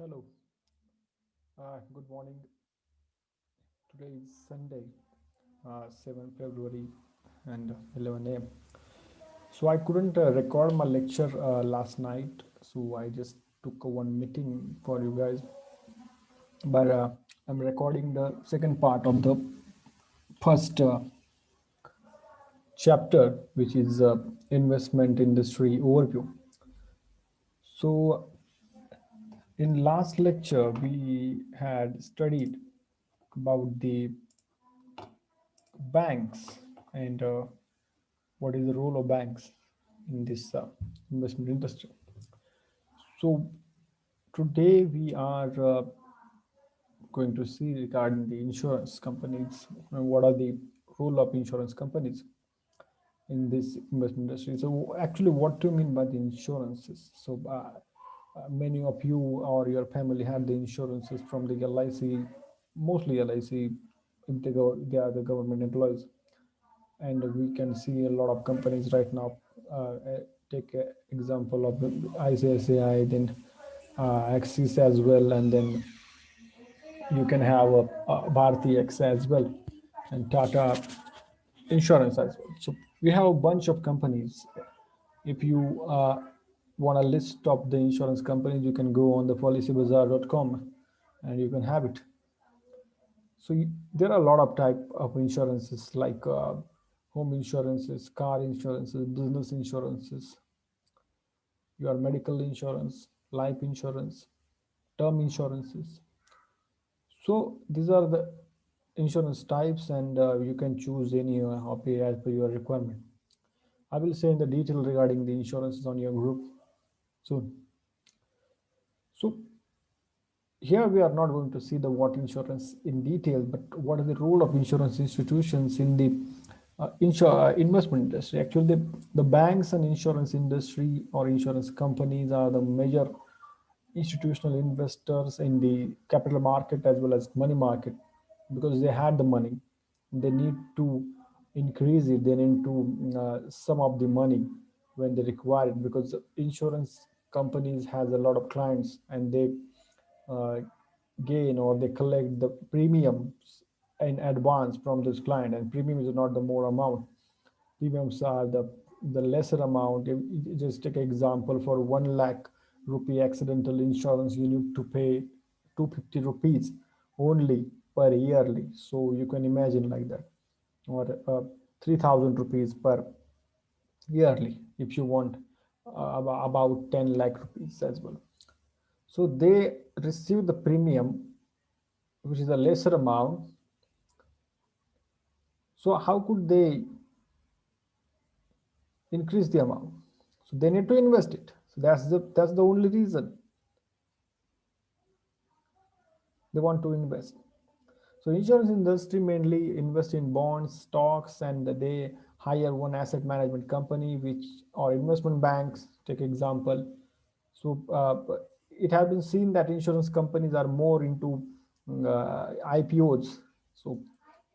Hello, good morning. Today is Sunday, 7 February and 11 a.m. So I couldn't record my lecture last night, so I just took one meeting for you guys. But I'm recording the second part of the first chapter, which is investment industry overview. So in last lecture, we had studied about the banks and what is the role of banks in this investment industry. So today we are going to see regarding the insurance companies and what are the role of insurance companies in this investment industry. So actually, what do you mean by the insurances? So many of you or your family have the insurances from the LIC, mostly LIC, if they are the government employees, and we can see a lot of companies right now. Take an example of ICICI, then Axis as well, and then you can have a Bharti X as well, and Tata Insurance as well. So we have a bunch of companies. If you want a list of the insurance companies, you can go on the policybazaar.com and you can have it. So there are a lot of type of insurances like home insurances, car insurances, business insurances, your medical insurance, life insurance, term insurances. So these are the insurance types, and you can choose any of it as per your requirement. I will say in the detail regarding the insurances on your group soon. So here we are not going to see the what insurance in detail, but what is the role of insurance institutions in the investment industry. Actually, the banks and insurance industry or insurance companies are the major institutional investors in the capital market as well as money market, because they had the money. They need to increase it. They need to sum up the money when they require it, because insurance companies has a lot of clients, and they uh, gain or they collect the premiums in advance from this client, and premium is not the more amount. Premiums are the lesser amount. Just take an example, for 1 lakh rupee accidental insurance, you need to pay 250 rupees only per yearly. So you can imagine like that, or 3000 rupees per yearly if you want about 10 lakh rupees as well. So they receive the premium, which is a lesser amount. So how could they increase the amount? So they need to invest it. So that's the only reason they want to invest. So insurance industry mainly invest in bonds, stocks, and they hire one asset management company, which or investment banks. Take example. So it has been seen that insurance companies are more into IPOs. So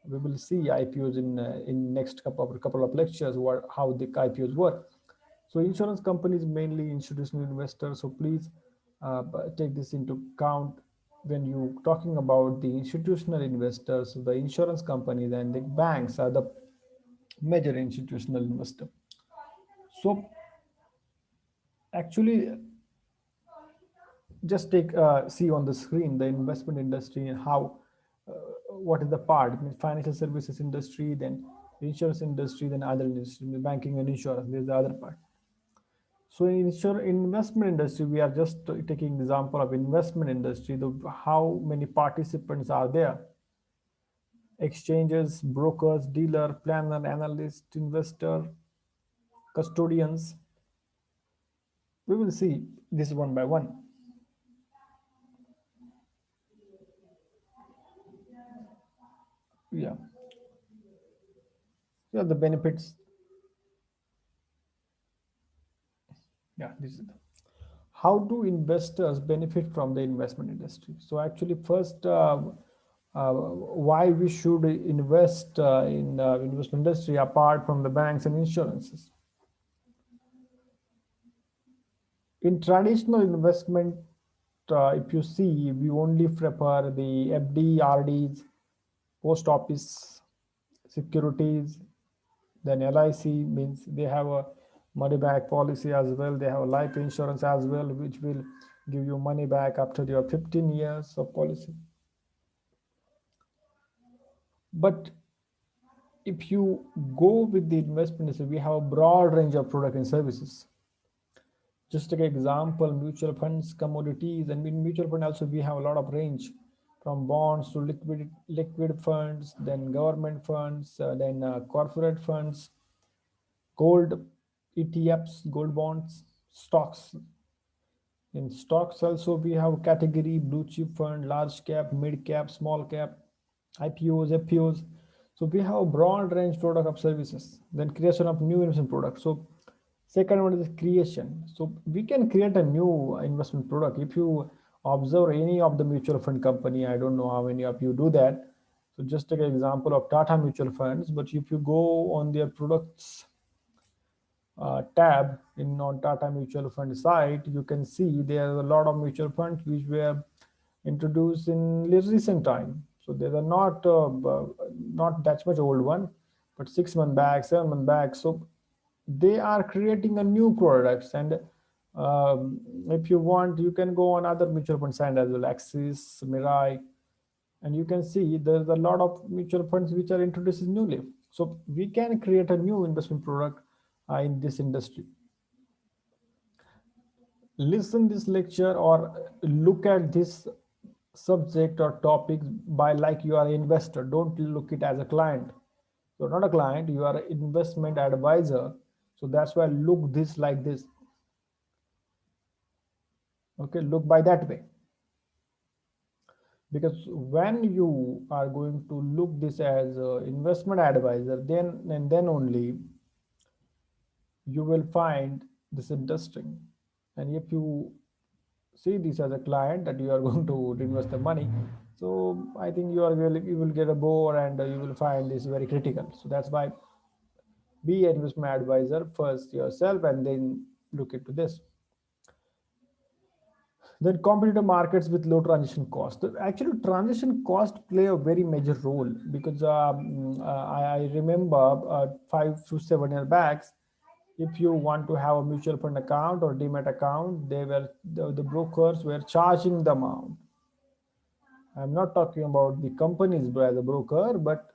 we will see IPOs in next couple of lectures, what how the IPOs work. So insurance companies mainly institutional investors. So please take this into account when you talking about the institutional investors. The insurance companies and the banks are the major institutional investor. So actually, just take see on the screen the investment industry and how uh, what is the part. I mean, financial services industry, then insurance industry, then other industry, banking and insurance. There's the other part. So in investment industry, we are just taking example of investment industry. How many participants are there? Exchanges, brokers, dealer, planner, analyst, investor, custodians. We will see this one by one. Yeah, yeah. The benefits. Yeah, this is how do investors benefit from the investment industry. So actually, first, why we should invest in investment industry apart from the banks and insurances. In traditional investment, if you see, we only prefer the FD, RDs, post office, securities, then LIC means they have a money back policy as well. They have a life insurance as well, which will give you money back after your 15 years of policy. But if you go with the investment, we have a broad range of product and services. Just take example, mutual funds, commodities, and in mutual fund also we have a lot of range from bonds to liquid funds, then government funds, then corporate funds, gold, ETFs, gold bonds, stocks. In stocks also we have category blue chip fund, large cap, mid cap, small cap, IPOs, FPOs. So we have a broad range product of services. Then creation of new investment products. So second one is creation. So we can create a new investment product. If you observe any of the mutual fund company, I don't know how many of you do that. So just take an example of Tata mutual funds. But if you go on their products tab in on Tata Mutual Fund site, you can see there are a lot of mutual funds which were introduced in recent time. So they are not that much old one, but 6 months back, 7 months back. So they are creating a new products, and if you want, you can go on other mutual fund site as well, Axis, Mirai, and you can see there's a lot of mutual funds which are introduced newly. So we can create a new investment product in this industry. Listen this lecture or look at this subject or topic by like you are an investor. Don't look it as a client. You're not a client, you are an investment advisor. So that's why look this like this. Okay, look by that way. Because when you are going to look this as an investment advisor, then only you will find this interesting. And if you see this as a client that you are going to invest the money, so I think you will get a bore, and you will find this very critical. So that's why be an investment advisor first yourself and then look into this. Then competitive markets with low transition cost. Actually, transition cost play a very major role because I remember 5 to 7 years back, if you want to have a mutual fund account or demat account, the brokers were charging the amount. I'm not talking about the companies as a broker, but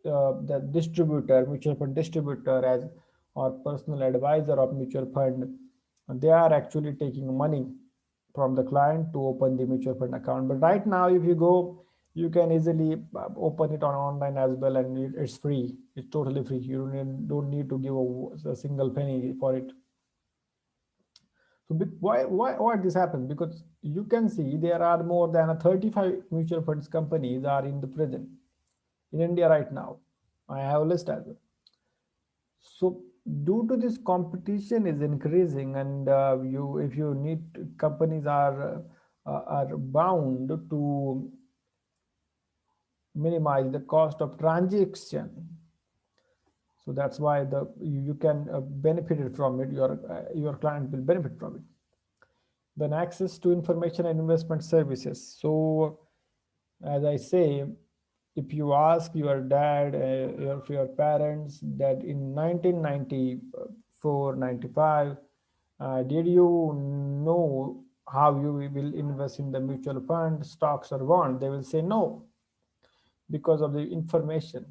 the distributor, mutual fund distributor, as or personal advisor of mutual fund, they are actually taking money from the client to open the mutual fund account. But right now, if you go, you can easily open it on online as well, and it's free. It's totally free. You don't need to give a single penny for it. So why this happens? Because you can see there are more than 35 mutual funds companies are in the present in India right now. I have a list as well. So due to this competition is increasing, and if you need companies are bound to minimize the cost of transaction. So that's why you can benefit it from it. Your client will benefit from it. Then access to information and investment services. So as I say, if you ask your dad, your parents, that in 1994, 95, did you know how you will invest in the mutual fund, stocks, or bond? They will say no, because of the information.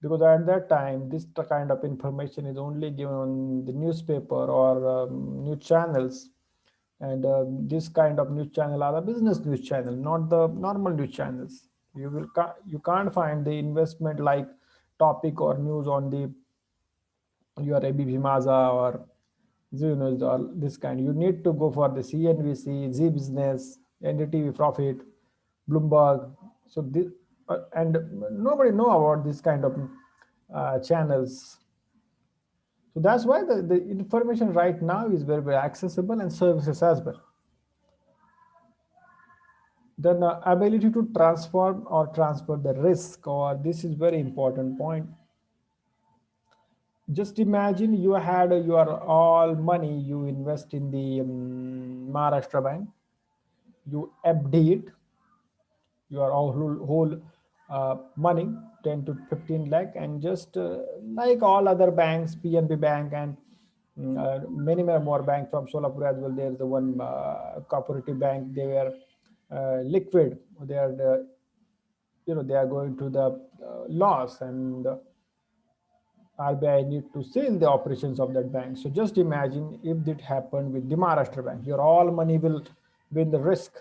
Because at that time, this kind of information is only given on the newspaper or news channels, and this kind of news channel are a business news channel, not the normal news channels. You can't find the investment like topic or news on the your ABP Maza or Zee News or this kind. You need to go for the CNBC, Z Business, NDTV Profit, Bloomberg. So this and nobody know about this kind of channels. So that's why the information right now is very accessible, and services as well. Then ability to transform or transfer the risk, or this is very important point. Just imagine you had your all money you invest in the Maharashtra bank, you FD it, your whole money, 10 to 15 lakh, and just like all other banks, PNB Bank and many more banks from Solapur as well. There's the one cooperative bank. They were liquid. They are they are going to the loss, and RBI need to seal the operations of that bank. So just imagine if it happened with the Maharashtra bank, your all money will be in the risk.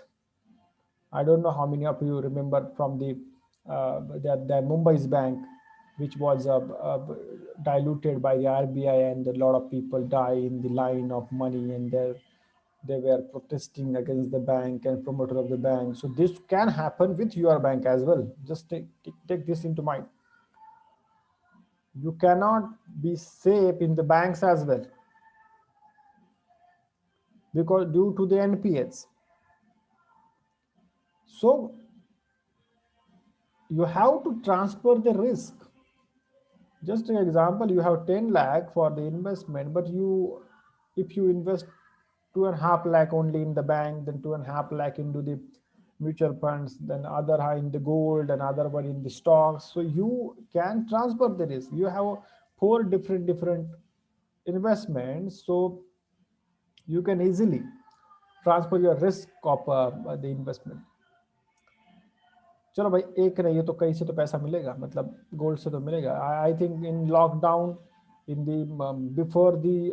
I don't know how many of you remember from the Mumbai's bank, which was diluted by the RBI, and a lot of people die in the line of money, and they were protesting against the bank and promoter of the bank. So this can happen with your bank as well. Just take this into mind. You cannot be safe in the banks as well because due to the NPS. So you have to transfer the risk. Just an example, you have 10 lakh for the investment, but if you invest 2.5 lakh only in the bank, then 2.5 lakh into the mutual funds, then other high in the gold, and other one in the stocks. So you can transfer the risk. You have four different investments, so you can easily transfer your risk of the investment. चलो भाई, एक नहीं है तो कहीं से तो पैसा मिलेगा, मतलब गोल्ड से तो मिलेगा. I think in lockdown, in the before the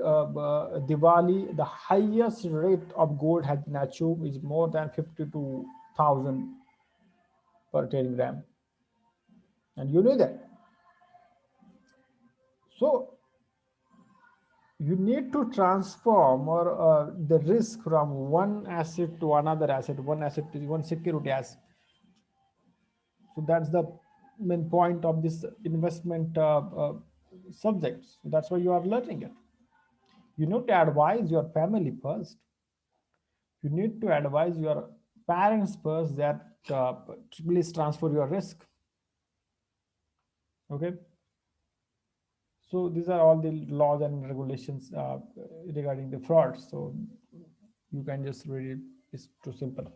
Diwali, the highest rate of gold has been achieved is more than 52,000 per 10 gram, and you know that. So you need to transform or the risk from one asset to another asset, one asset to one security asset. So that's the main point of this investment subjects. So that's why you are learning it. You need to advise your family first. You need to advise your parents first that please transfer your risk. Okay. So these are all the laws and regulations regarding the fraud. So you can just read it. It's too simple.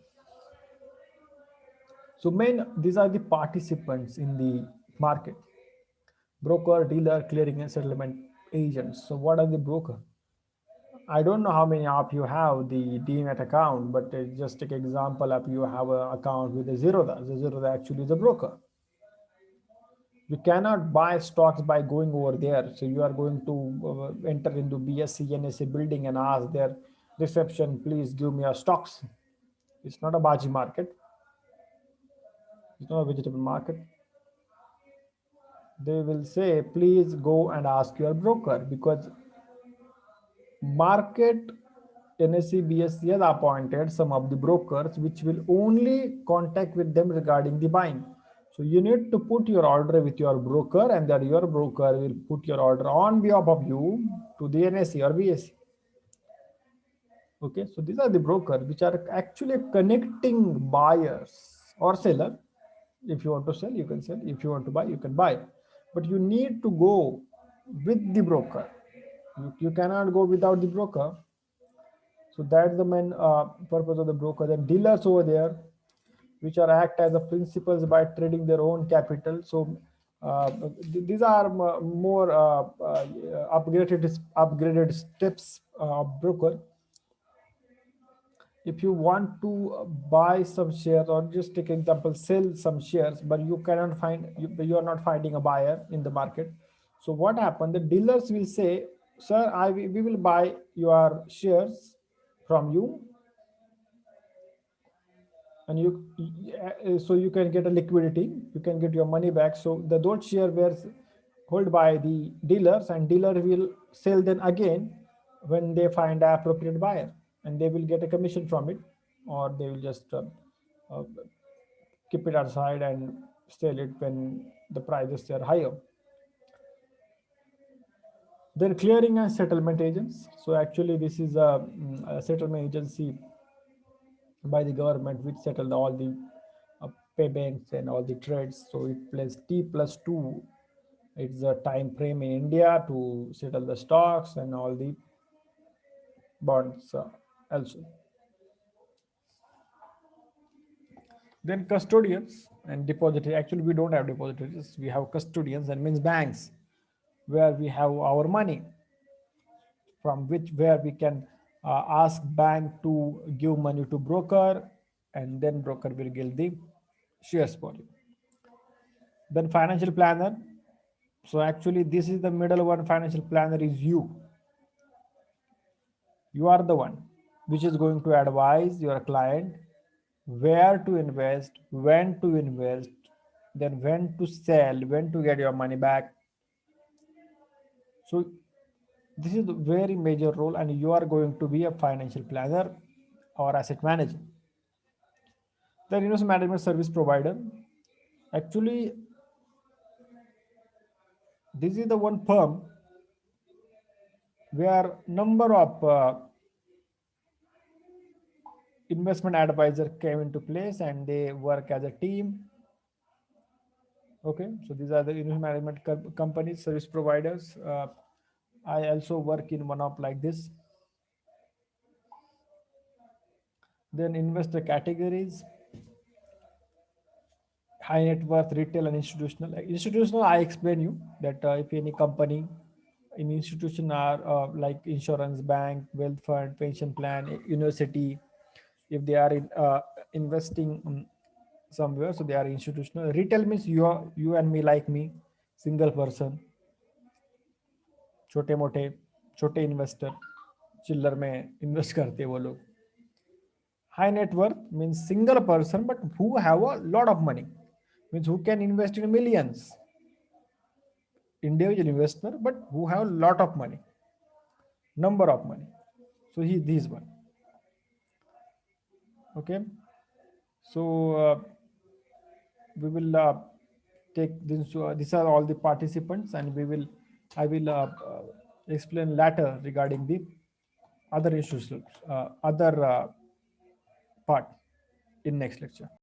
So these are the participants in the market: broker, dealer, clearing and settlement agents. So what are the broker? I don't know how many of you have the DMAT account, but just take example of you have an account with a Zerodha. The Zerodha actually is a broker. You cannot buy stocks by going over there. So you are going to enter into BSC NSA building and ask their reception, please give me your stocks. It's not a Baji market. It's not a vegetable market. They will say, please go and ask your broker, because market NSE BSE has appointed some of the brokers which will only contact with them regarding the buying. So you need to put your order with your broker, and that your broker will put your order on behalf of you to the NSE or BSE. Okay, so these are the brokers which are actually connecting buyers or seller. If you want to sell, you can sell. If you want to buy, you can buy. But you need to go with the broker. You cannot go without the broker. So that's the main purpose of the broker. Then dealers over there, which are act as a principals by trading their own capital. So these are more upgraded steps of broker. If you want to buy some shares, or just take example, sell some shares, but you cannot find, you are not finding a buyer in the market. So what happened? The dealers will say, sir, we will buy your shares from you, and so you can get a liquidity, you can get your money back. So those shares were held by the dealers, and dealer will sell them again when they find an appropriate buyer, and they will get a commission from it, or they will just uh, keep it aside and sell it when the prices are higher. Then clearing and settlement agents. So actually this is a settlement agency by the government which settle all the payments and all the trades. So it plays T plus 2 It's a time frame in India to settle the stocks and all the bonds also. Then custodians and depository. Actually, we don't have depositories. We have custodians, and means banks, where we have our money, from which where we can ask bank to give money to broker, and then broker will give the shares for you. Then financial planner. So actually, this is the middle one. Financial planner is you. You are the one which is going to advise your client where to invest, when to invest, then when to sell, when to get your money back. So this is a very major role, and you are going to be a financial planner or asset manager. The investment management service provider. Actually, this is the one firm where number of investment advisor came into place, and they work as a team. Okay, so these are the investment management companies, service providers. I also work in one of like this. Then investor categories: high net worth, retail, and institutional. Institutional, I explain you that if any company in institution are like insurance, bank, wealth fund, pension plan, university, if they are in investing somewhere, so they are institutional. Retail means you and me, like me, single person, छोटे मोटे छोटे investor, चिल्लर में invest करते हैं वो लोग. High net worth means single person but who have a lot of money, means who can invest in millions. Individual investor but who have a lot of money, number of money. So he this one. Okay, so we will take this. These are all the participants, and I will explain later regarding the other issues, other part in next lecture.